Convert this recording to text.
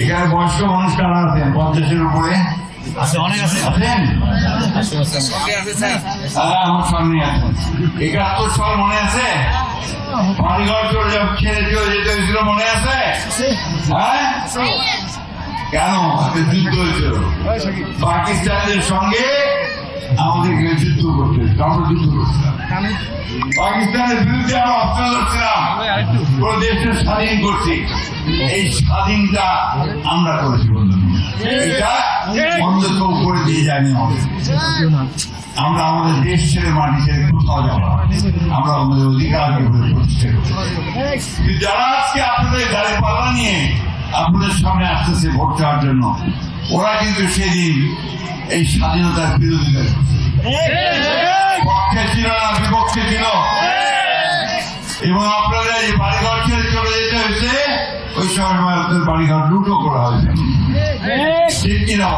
এখানে বয়স্ক মানুষ কারা আছেন 50-এর উপরে? অনেক আছে। আছেন? হ্যাঁ, আমার সামনে আছেন। 71 সাল মনে আছে? বাড়িঘর ছেড়ে চলে যেতে হয়েছিল, মনে আছে? হ্যাঁ, কেন? যুদ্ধ হয়েছিল পাকিস্তানের সঙ্গে, আমাদেরকে যুদ্ধ করতে, আমরা যুদ্ধ করছিলাম পাকিস্তানের বিরুদ্ধে। আমরা অস্ত্র ধরছিলাম, পুরো দেশটা স্বাধীন করছি। এই স্বাধীনটা আমরা করেছি বন্ধু, এটা বন্ধ কেউ করে দিয়ে যায়নি আমাদের। আমরা আমাদের দেশ ছেড়ে মাটি ছেড়ে কোথাও যাবো, আমরা আমাদের অধিকারকে প্রতিষ্ঠা করছি। যারা আজকে আপনাদের গাড়ি পাল্লা নিয়ে আপনাদের সামনে আসতেছে ভোট চাওয়ার জন্য, ওরা কিন্তু সেদিন এই স্বাধীনতার বিরোধিতা পক্ষে ছিল না, বিপক্ষে ছিল। এবং আপনারা এই বাড়িঘর ছেড়ে চলে যেতে হয়েছে, ওই সময় আপনাদের বাড়িঘর লুটো করা হয়েছে, ঠিক কিনা?